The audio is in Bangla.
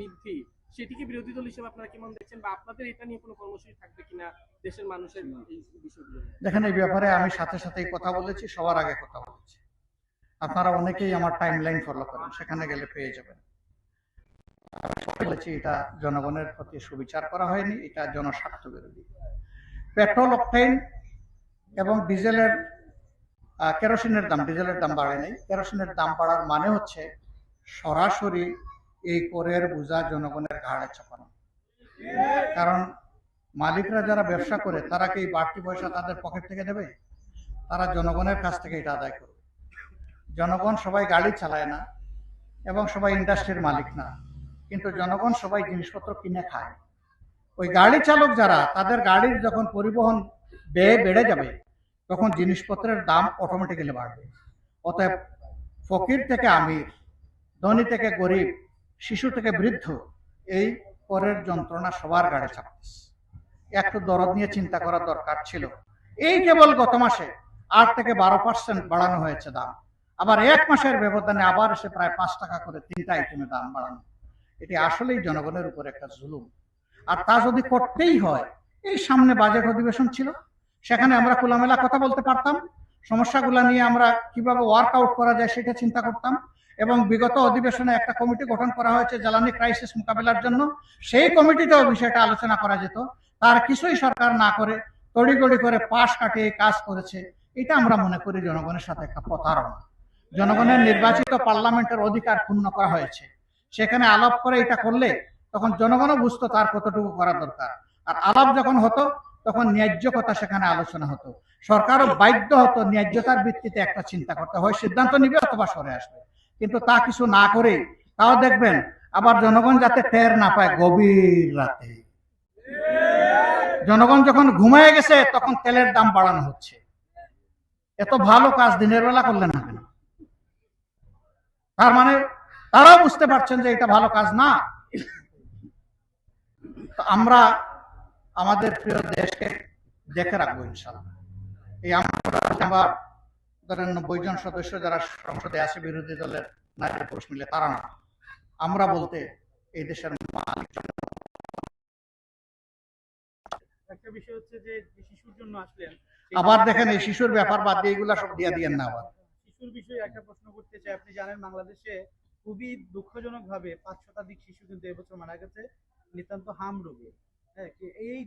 বৃদ্ধি, সেটিকে বিরোধী দল হিসেবে আপনারা কেমন দেখছেন, বা আপনাদের এটা নিয়ে কোনো কর্মসূচি থাকবে কিনা দেশের মানুষের এই বিষয়গুলো? দেখেন, এই ব্যাপারে আমি সাথে সাথেই কথা বলেছি, সবার আগে কথা বলেছি। আপনারা অনেকেই আমার টাইমলাইন ফলো করেন, সেখানে গেলে পেয়ে যাবেন। বলেছি এটা জনগণের প্রতি সুবিচার করা হয়নি, এটা জনস্বার্থ বিরোধী। পেট্রোল, অকটেন এবং ডিজেলের কেরোসিনের দাম, ডিজেলের দাম বাড়ে নাই, কেরোসিনের দাম বাড়ার মানে হচ্ছে সরাসরি এই করের বোঝা জনগণের ঘাড়ে চাপানো। কারণ মালিকরা যারা ব্যবসা করে তারা কি বাড়তি পয়সা তাদের পকেট থেকে দেবে? তারা জনগণের কাছ থেকে এটা আদায় করবে। জনগণ সবাই গাড়ি চালায় না এবং সবাই ইন্ডাস্ট্রির মালিক না, কিন্তু জনগণ সবাই জিনিসপত্র কিনে খায়। ওই গাড়ি চালক যারা, তাদের গাড়ির যখন পরিবহন ব্যয় বেড়ে যাবে তখন জিনিসপত্রের দাম অটোমেটিক্যালি বাড়বে। অতএব ফকির থেকে আমির, ধনী থেকে গরিব, শিশু থেকে বৃদ্ধ, এই করের যন্ত্রণা সবার গাড়ি চাপতেছে। একটু দরদ নিয়ে চিন্তা করার দরকার ছিল। এই কেবল গত মাসে 8 থেকে 12% বাড়ানো হয়েছে দাম, আবার এক মাসের ব্যবধানে আবার এসে প্রায় 5 টাকা করে 3টা আইটেমে দাম বাড়ানো। এটি আসলেই জনগণের উপর একটা জুলুম। আর তা যদি করতেই হয়, এই সামনে বাজেট অধিবেশন ছিল, সেখানে আমরা খোলামেলা কথা বলতে পারতাম, সমস্যাগুলো নিয়ে আমরা কিভাবে ওয়ার্কআউট করা যায় সেটা চিন্তা করতাম। এবং বিগত অধিবেশনে একটা কমিটি গঠন করা হয়েছে জ্বালানি ক্রাইসিস মোকাবেলার জন্য, সেই কমিটিতেও বিষয়টা আলোচনা করা যেত। তার কিছুই সরকার না করে তড়িগড়ি করে পাশ কাটিয়ে কাজ করেছে। এটা আমরা মনে করি জনগণের সাথে একটা প্রতারণা। জনগণের নির্বাচিত পার্লামেন্টের অধিকার ক্ষুণ্ণ করা হয়েছে। সেখানে আলাপ করে এটা করলে তখন জনগণও বুঝতো তার কতটুকু করা দরকার। আর আলাপ যখন হতো তখন ন্যায্য কথা সেখানে আলোচনা হতো। সরকারও বাধ্য হতো ন্যায্যতার ভিত্তিতে একটা চিন্তা করতে, হয় সিদ্ধান্ত নিবে অথবা সরে আসবে। কিন্তু তা কিছু না করে, তাও দেখবেন আবার জনগণ যাতে টের না পায়, গভীর রাতে জনগণ যখন ঘুমায় গেছে তখন তেলের দাম বাড়ানো হচ্ছে। এত ভালো কাজ দিনের বেলা করলেন না কেন? তার মানে তারাও বুঝতে পারছেন যে এটা ভালো কাজ না। আমরা আমাদের প্রিয় দেশকে দেখে রাখবো ইনশাআল্লাহ। এই আমরা ধরেন 90 জন সদস্য যারা সংসদে আছে বিরোধী দলের নারী পুরুষ মিলে, তারা না, আমরা বলতে এই দেশের মালিক। একটা বিষয় হচ্ছে যে শিশুর জন্য আসলেন, আবার দেখেন এই শিশুর ব্যাপার বাদ দিয়ে এগুলা সব দিয়ে দিয়েন না। আবার শিশুর বিষয়ে একটা প্রশ্ন করতে চাই। আপনি জানেন বাংলাদেশে খুবই দুঃখজনক ভাবে 5 শতাধিক শিশু কিন্তু এবছর মারা গেছে নিতান্ত হাম রোগে। হ্যাঁ, এই